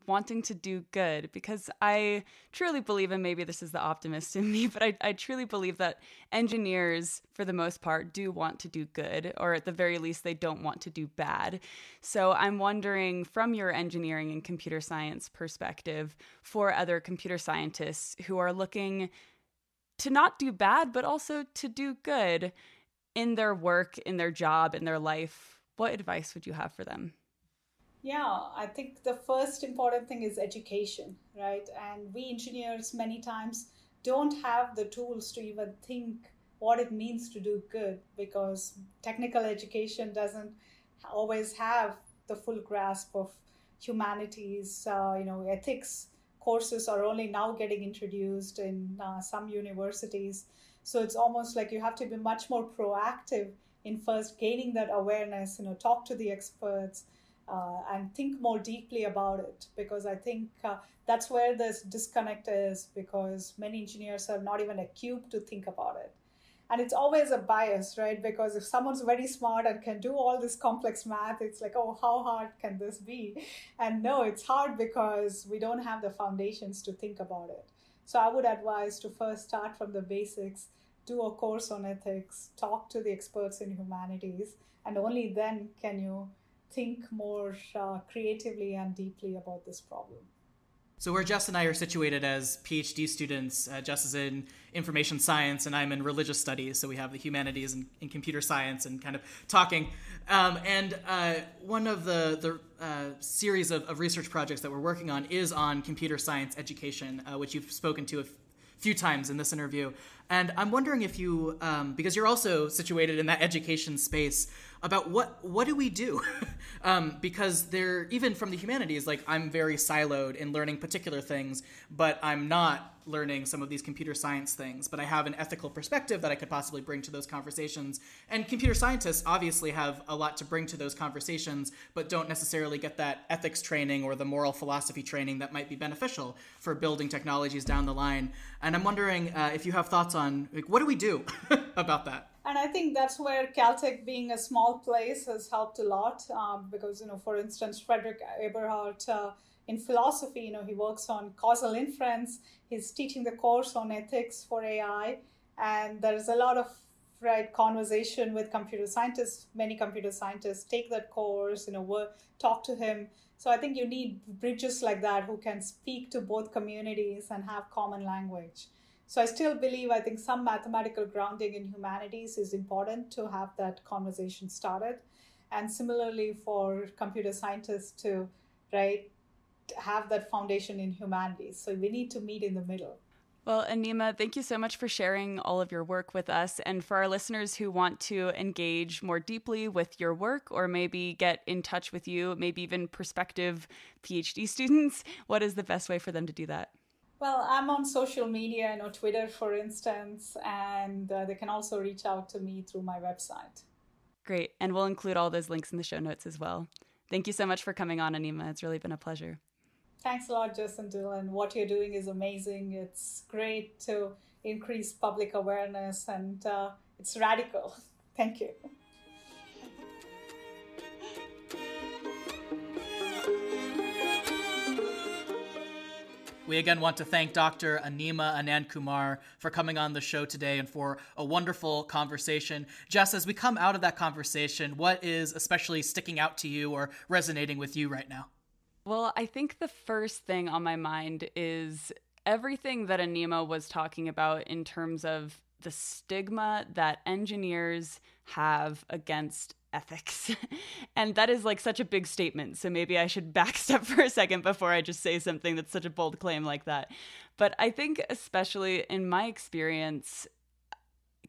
wanting to do good, because I truly believe, and maybe this is the optimist in me, but I truly believe that engineers, for the most part, do want to do good, or at the very least, they don't want to do bad. So I'm wondering, from your engineering and computer science perspective, for other computer scientists who are looking to not do bad, but also to do good in their work, in their job, in their life, what advice would you have for them? Yeah, I think the first important thing is education, right? And we engineers many times don't have the tools to even think what it means to do good, because technical education doesn't always have the full grasp of humanities. Ethics courses are only now getting introduced in some universities. So it's almost like you have to be much more proactive in first gaining that awareness, talk to the experts and think more deeply about it. Because I think that's where this disconnect is, because many engineers are not even equipped to think about it. And it's always a bias, right? Because if someone's very smart and can do all this complex math, it's like, oh, how hard can this be? And no, it's hard because we don't have the foundations to think about it. So I would advise to first start from the basics, do a course on ethics, talk to the experts in humanities, and only then can you think more creatively and deeply about this problem. So where Jess and I are situated as PhD students, Jess is in information science and I'm in religious studies. So we have the humanities and computer science and kind of talking. And one of the series of research projects that we're working on is on computer science education, which you've spoken to a few times in this interview. And I'm wondering if you, because you're also situated in that education space, about what do we do? Because they're, even from the humanities, like I'm very siloed in learning particular things, but I'm not learning some of these computer science things, but I have an ethical perspective that I could possibly bring to those conversations. And computer scientists obviously have a lot to bring to those conversations, but don't necessarily get that ethics training or the moral philosophy training that might be beneficial for building technologies down the line. And I'm wondering if you have thoughts on, like, what do we do about that? And I think that's where Caltech, being a small place, has helped a lot because, for instance, Frederick Eberhardt in philosophy, he works on causal inference. He's teaching the course on ethics for AI. And there's a lot of conversation with computer scientists. Many computer scientists take that course, talk to him. So I think you need bridges like that who can speak to both communities and have common language. So I still believe, I think some mathematical grounding in humanities is important to have that conversation started. And similarly for computer scientists to, have that foundation in humanities. So we need to meet in the middle. Well, Anima, thank you so much for sharing all of your work with us. And for our listeners who want to engage more deeply with your work, or maybe get in touch with you, maybe even prospective PhD students, what is the best way for them to do that? Well, I'm on social media, Twitter, for instance, and they can also reach out to me through my website. Great. And we'll include all those links in the show notes as well. Thank you so much for coming on, Anima. It's really been a pleasure. Thanks a lot, Jacintil, and what you're doing is amazing. It's great to increase public awareness, and it's radical. Thank you. We again want to thank Dr. Anima Anandkumar for coming on the show today and for a wonderful conversation. Jess, as we come out of that conversation, what is especially sticking out to you or resonating with you right now? Well, I think the first thing on my mind is everything that Anima was talking about in terms of the stigma that engineers have against ethics. And that is such a big statement. So maybe I should backstep for a second before I just say something that's such a bold claim like that. But I think especially in my experience,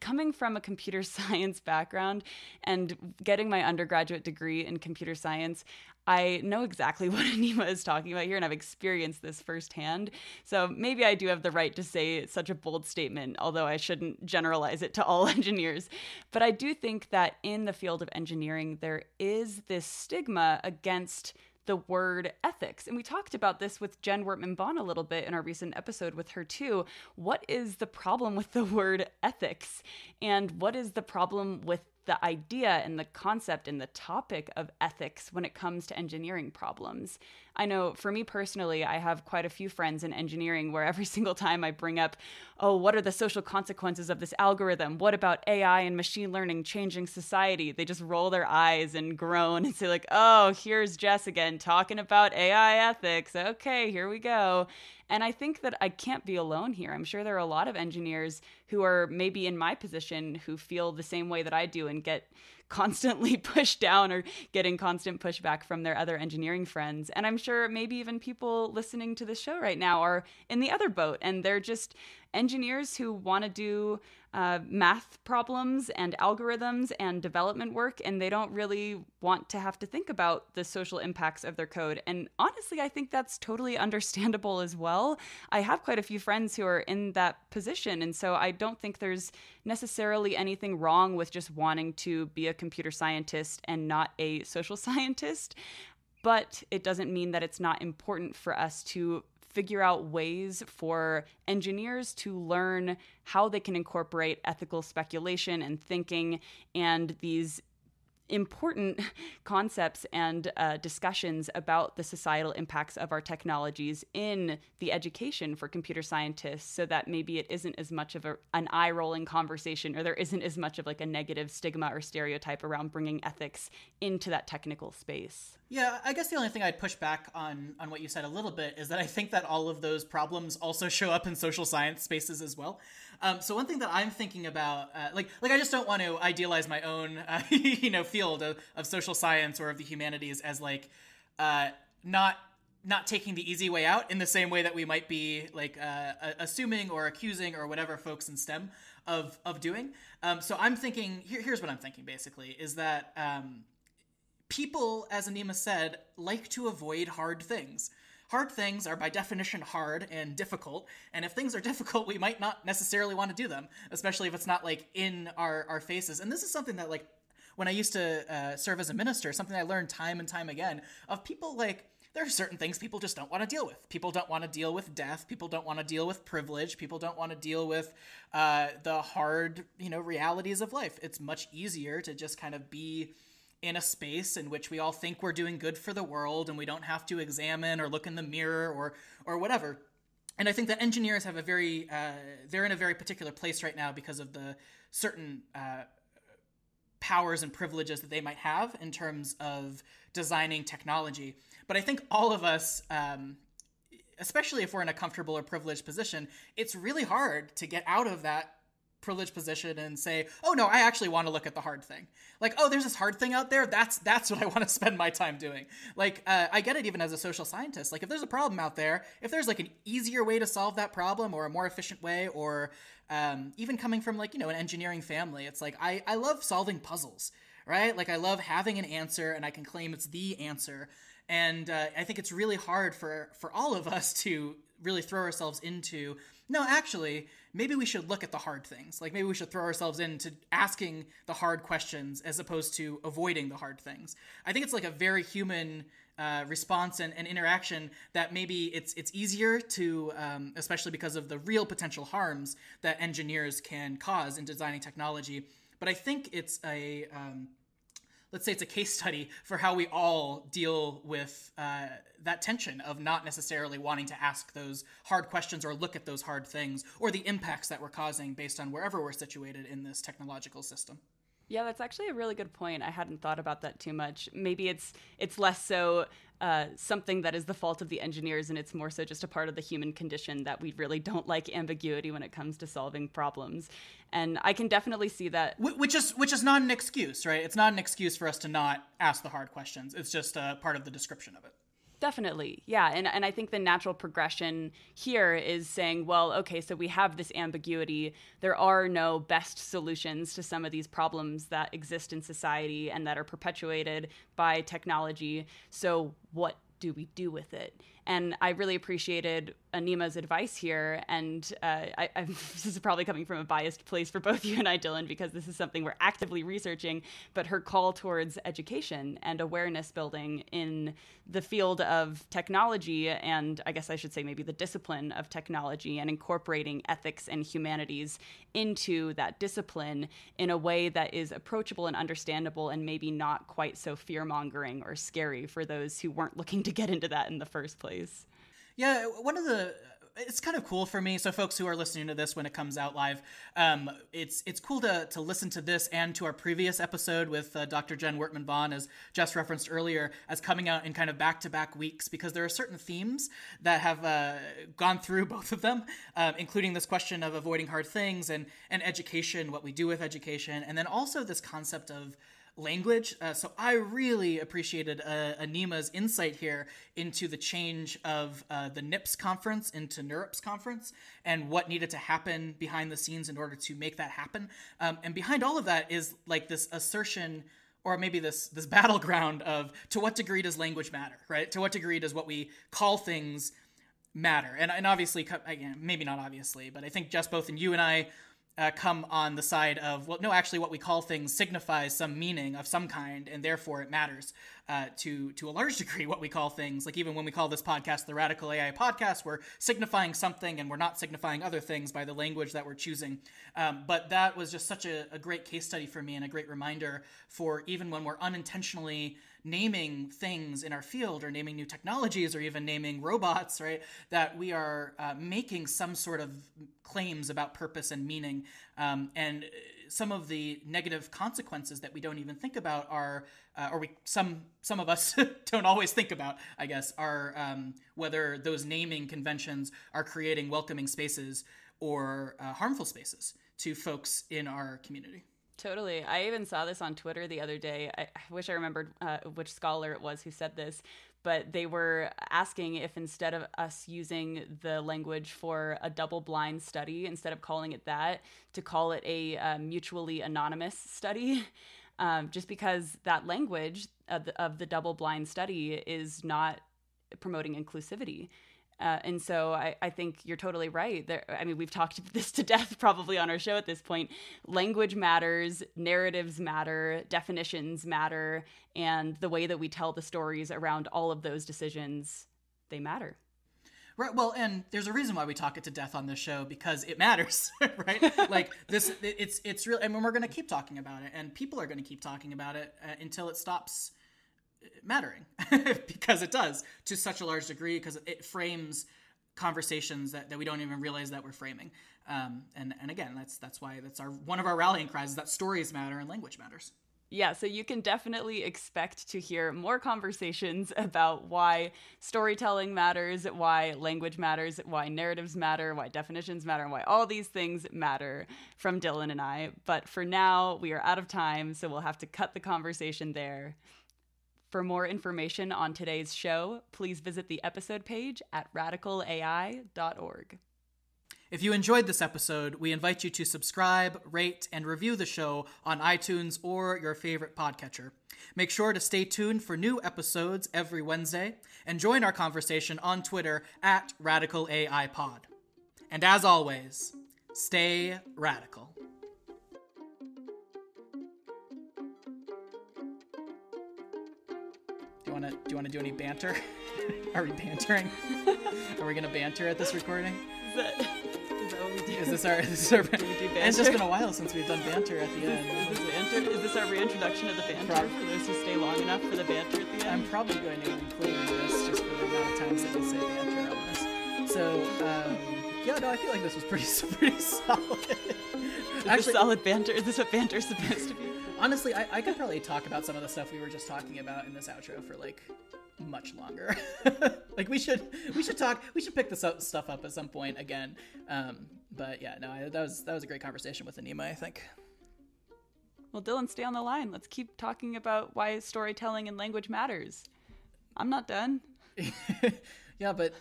coming from a computer science background and getting my undergraduate degree in computer science, I know exactly what Anima is talking about here, and I've experienced this firsthand. So maybe I do have the right to say such a bold statement, although I shouldn't generalize it to all engineers. But I do think that in the field of engineering, there is this stigma against the word ethics. And we talked about this with Jen Wortman-Bond a little bit in our recent episode with her too. What is the problem with the word ethics? And what is the problem with the idea and the concept and the topic of ethics when it comes to engineering problems? I know for me personally, I have quite a few friends in engineering where every single time I bring up, oh, what are the social consequences of this algorithm? What about AI and machine learning changing society? They just roll their eyes and groan and say like, oh, here's Jess again talking about AI ethics. Okay, here we go. And I think that I can't be alone here. I'm sure there are a lot of engineers who are maybe in my position who feel the same way that I do and get constantly pushed down or getting constant pushback from their other engineering friends. And I'm sure maybe even people listening to the show right now are in the other boat, and they're just engineers who want to do math problems and algorithms and development work, and they don't really want to have to think about the social impacts of their code. And honestly, I think that's totally understandable as well. I have quite a few friends who are in that position, and so I don't think there's necessarily anything wrong with just wanting to be a computer scientist and not a social scientist. But it doesn't mean that it's not important for us to figure out ways for engineers to learn how they can incorporate ethical speculation and thinking and these important concepts and discussions about the societal impacts of our technologies in the education for computer scientists, so that maybe it isn't as much of an eye-rolling conversation, or there isn't as much of like a negative stigma or stereotype around bringing ethics into that technical space. Yeah, I guess the only thing I'd push back on what you said a little bit is that I think that all of those problems also show up in social science spaces as well. So one thing that I'm thinking about, like I just don't want to idealize my own, field of social science or of the humanities as like not taking the easy way out in the same way that we might be like assuming or accusing or whatever folks in STEM of doing. So I'm thinking, here's what I'm thinking basically, is that people, as Anima said, like to avoid hard things. Hard things are by definition hard and difficult, and if things are difficult, we might not necessarily want to do them, especially if it's not like in our faces. And this is something that like when I used to serve as a minister, something I learned time and time again of people like, there are certain things people just don't want to deal with. People don't want to deal with death. People don't want to deal with privilege. People don't want to deal with the hard, realities of life. It's much easier to just kind of be in a space in which we all think we're doing good for the world and we don't have to examine or look in the mirror or whatever. And I think that engineers have they're in a very particular place right now because of the certain powers and privileges that they might have in terms of designing technology. But I think all of us, especially if we're in a comfortable or privileged position, it's really hard to get out of that privileged position and say, oh no, I actually want to look at the hard thing. Like, oh, there's this hard thing out there. That's what I want to spend my time doing. Like, I get it even as a social scientist. Like, if there's a problem out there, if there's like an easier way to solve that problem or a more efficient way, or even coming from like, an engineering family, it's like, I love solving puzzles, right? Like I love having an answer and I can claim it's the answer. And I think it's really hard for all of us to really throw ourselves into, no, actually, maybe we should look at the hard things. Like maybe we should throw ourselves into asking the hard questions as opposed to avoiding the hard things. I think it's like a very human response and interaction that maybe it's easier to, especially because of the real potential harms that engineers can cause in designing technology. But I think it's let's say it's a case study for how we all deal with that tension of not necessarily wanting to ask those hard questions or look at those hard things or the impacts that we're causing based on wherever we're situated in this technological system. Yeah, that's actually a really good point. I hadn't thought about that too much. Maybe it's less so something that is the fault of the engineers, and it's more so just a part of the human condition that we really don't like ambiguity when it comes to solving problems. And I can definitely see that. Which is not an excuse, right? It's not an excuse for us to not ask the hard questions. It's just a part of the description of it. Definitely. Yeah. And I think the natural progression here is saying, well, okay, so we have this ambiguity. There are no best solutions to some of these problems that exist in society and that are perpetuated by technology. So what do we do with it? And I really appreciated Anima's advice here. And this is probably coming from a biased place for both you and I, Dylan, because this is something we're actively researching, but her call towards education and awareness building in the field of technology, and I guess I should say maybe the discipline of technology, and incorporating ethics and humanities into that discipline in a way that is approachable and understandable, and maybe not quite so fear-mongering or scary for those who weren't looking to get into that in the first place. Yeah, it's kind of cool for me. So folks who are listening to this when it comes out live, it's cool to listen to this and to our previous episode with Dr. Jen Wertman-Vaughn, as Jess referenced earlier, as coming out in kind of back-to-back weeks, because there are certain themes that have gone through both of them, including this question of avoiding hard things and education, what we do with education, and then also this concept of language. So I really appreciated Anima's insight here into the change of the NIPS conference into NeurIPS conference and what needed to happen behind the scenes in order to make that happen. And behind all of that is like this assertion, or maybe this battleground of, to what degree does language matter, right? To what degree does what we call things matter? And obviously, again, maybe not obviously, but I think just both in you and I come on the side of, well, no, actually what we call things signifies some meaning of some kind, and therefore it matters to a large degree what we call things. Like even when we call this podcast the Radical AI Podcast, we're signifying something and we're not signifying other things by the language that we're choosing. But that was just such a great case study for me, and a great reminder for even when we're unintentionally naming things in our field, or naming new technologies, or even naming robots, right? That we are making some sort of claims about purpose and meaning. And some of the negative consequences that we don't even think about are, some of us don't always think about, I guess, are whether those naming conventions are creating welcoming spaces or harmful spaces to folks in our community. Totally. I even saw this on Twitter the other day. I wish I remembered which scholar it was who said this, but they were asking if instead of us using the language for a double-blind study, instead of calling it that, to call it a mutually anonymous study, just because that language of the double-blind study is not promoting inclusivity. And so I think you're totally right. We've talked this to death probably on our show at this point. Language matters, narratives matter, definitions matter, and the way that we tell the stories around all of those decisions, they matter. Right. Well, and there's a reason why we talk it to death on this show, because it matters, right? Like this, it's real. I mean, we're going to keep talking about it, and people are going to keep talking about it until it stops mattering, because it does to such a large degree, because it frames conversations that we don't even realize that we're framing. And again, that's why one of our rallying cries is that stories matter and language matters. Yeah, so you can definitely expect to hear more conversations about why storytelling matters, why language matters, why narratives matter, why definitions matter, and why all these things matter from Dylan and I. But for now, we are out of time, so we'll have to cut the conversation there. For more information on today's show, please visit the episode page at radicalai.org. If you enjoyed this episode, we invite you to subscribe, rate, and review the show on iTunes or your favorite podcatcher. Make sure to stay tuned for new episodes every Wednesday, and join our conversation on Twitter at RadicalAIPod. And as always, stay radical. Do you want to do any banter? Are we bantering? Are we going to banter at this recording? Is that what we do? Is this our do we do banter? It's just been a while since we've done banter at the end. Is this banter? Is this our reintroduction of the banter for those who stay long enough for the banter at the end? I'm probably going to include this just for the amount of times that we say banter on this. So, I feel like this was pretty solid. Actually, solid banter? Is this what banter's supposed to be? Honestly, I could probably talk about some of the stuff we were just talking about in this outro for much longer. We should pick this stuff up at some point again. But yeah, no, that was a great conversation with Anima, I think. Well, Dylan, stay on the line. Let's keep talking about why storytelling and language matters. I'm not done. Yeah, but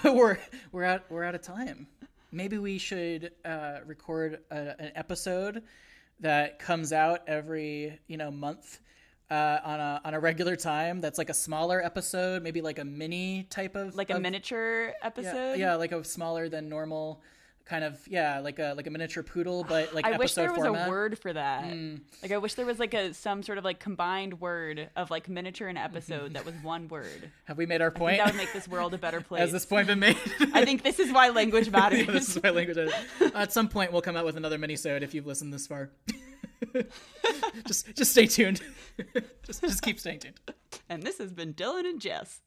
we're out of time. Maybe we should record an episode that comes out every month on a regular time. That's like a smaller episode, maybe like a mini type of like a miniature episode. Yeah, like a smaller than normal. Kind of, yeah, like a miniature poodle, but like I episode wish there was format. a word for that. Like I wish there was like some sort of like combined word of like miniature and episode that was one word. Have we made our point? I think that would make this world a better place. Has this point been made? I think this is why language matters. Yeah, this is why language matters. At some point, we'll come out with another mini-sode if you've listened this far. just stay tuned. just keep staying tuned. And this has been Dylan and Jess.